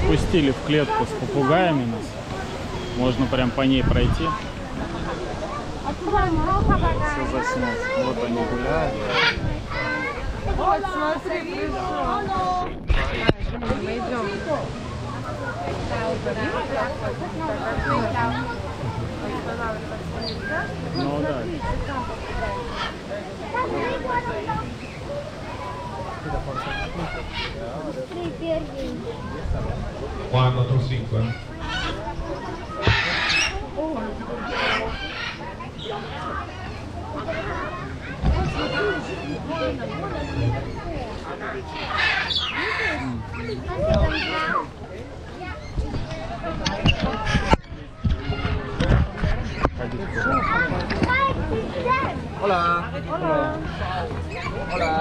Запустили в клетку с попугаями нас. Можно прям по ней пройти. Все заснять. Вот они гуляют. Вот, смотри, пришел. Мы идем. Ну да. 4-5. Hola. Hola. Hola.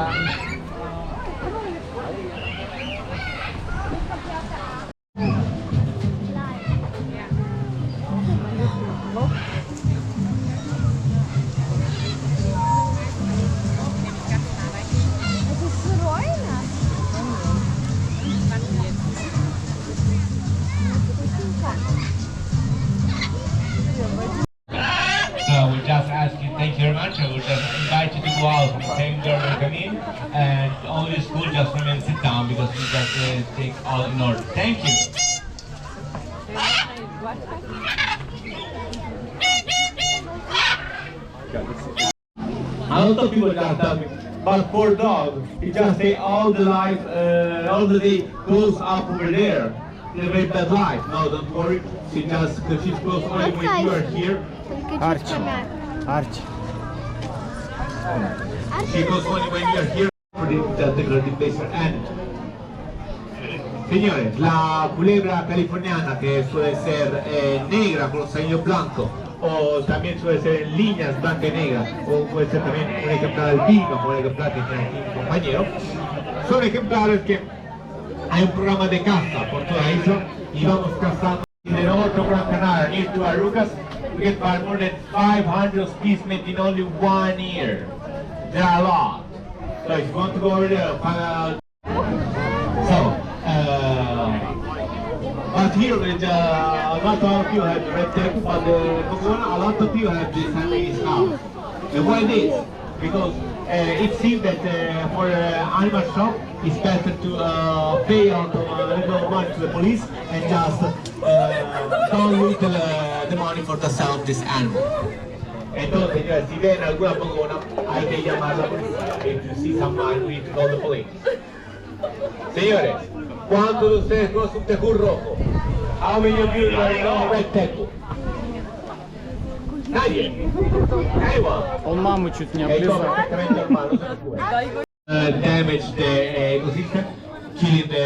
So we just ask you, thank you very much. I will just invite you to go out. We thank you for coming, and all the school just remain sit down because we just take all in order. Thank you. A lot of people just tell me, but for dogs, you just say all the life, all the day goes up over there. They very bad life. No, don't worry. She just, she's close only when you are here. Арчи. Арчи. She goes only when you are here for the place for end. Señores, la culebra californiana, que suele ser negra con los anillos blancos, o también suele ser en líneas blanca y negra, o puede ser también un ejemplar albino, como el ejemplar que tiene aquí mi compañero, son ejemplares que hay un programa de caza por toda la isla y vamos cazando. In the north of Gran Canaria, near to Arucas, we get by more than 500 specimens in only 1 year. There are a lot. So if you want to go over there, find out. So, but here with a lot of you have the reptile, but a lot of you have this Chinese house. And why this? Because it seems that for animal shop, it's better to pay out a little money to the police and just don't lose the money for the sale of this animal. Entonces, señores, si ven alguna pogona, hay que llamar a la policía. If you see someone, we need to call the police. Señores, ¿cuántos de ustedes conocen un tejú rojo? How many of you know red tejú? Nadie. Anyone? Он маму чуть не облизал. Damage the ecosystem, killing the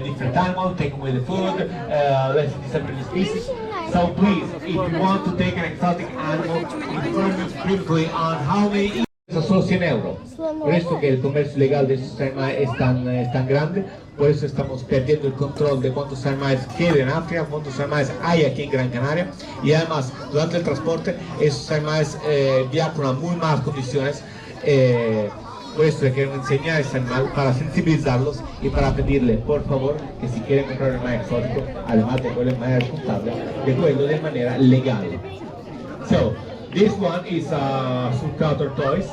different animals, taking away the food, let's disable the species. So please, if you want to take an exotic animal, inform us briefly on how many. Solo 100 euros. Por eso que el comercio ilegal de estos animales es tan grande, por eso estamos perdiendo el control de cuántos animales quedan en África, cuántos animales hay aquí en Gran Canaria, y además durante el transporte esos animales viajan con muy malas condiciones. Por eso quiero enseñar a este animal para sensibilizarlos y para pedirle, por favor, que si quieren comprar un animal exótico, además de cogerlo de manera responsable, de cogerlo de manera legal. So, this one is sulca tortoise.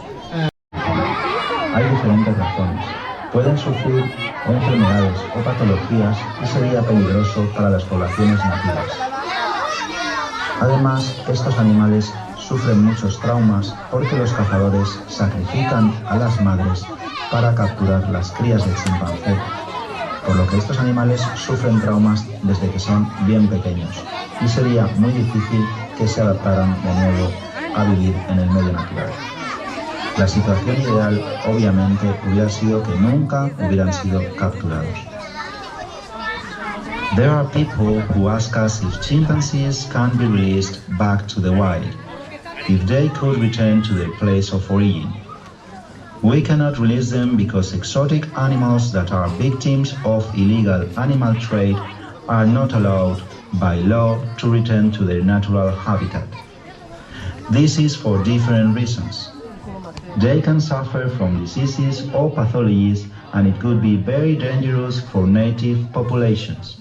Hay diferentes razones. Pueden sufrir enfermedades o patologías y sería peligroso para las poblaciones nativas. Además, estos animales sufren muchos traumas porque los cazadores sacrifican a las madres para capturar las crías de chimpancé, por lo que estos animales sufren traumas desde que son bien pequeños y sería muy difícil que se adaptaran de nuevo a vivir en el medio natural. La situación ideal, obviamente, hubiera sido que nunca hubieran sido capturados. There are people who ask us if chimpanzees can be released back to the wild, if they could return to their place of origin. We cannot release them because exotic animals that are victims of illegal animal trade are not allowed by law to return to their natural habitat. This is for different reasons. They can suffer from diseases or pathologies, and it could be very dangerous for native populations.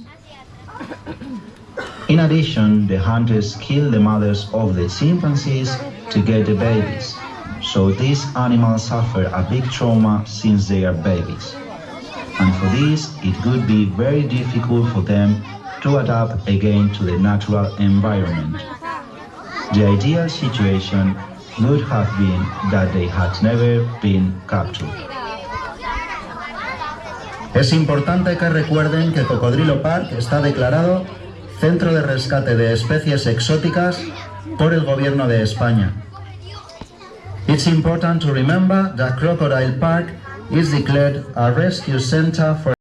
In addition, the hunters kill the mothers of the chimpanzees to get the babies, so these animals suffer a big trauma since they are babies. And for this, it would be very difficult for them to adapt again to the natural environment. The ideal situation would have been that they had never been captured. Es importante que recuerden que Cocodrilo Park está declarado Centro de Rescate de Especies Exóticas por el Gobierno de España. It's important to remember that Crocodile Park is declared a rescue center for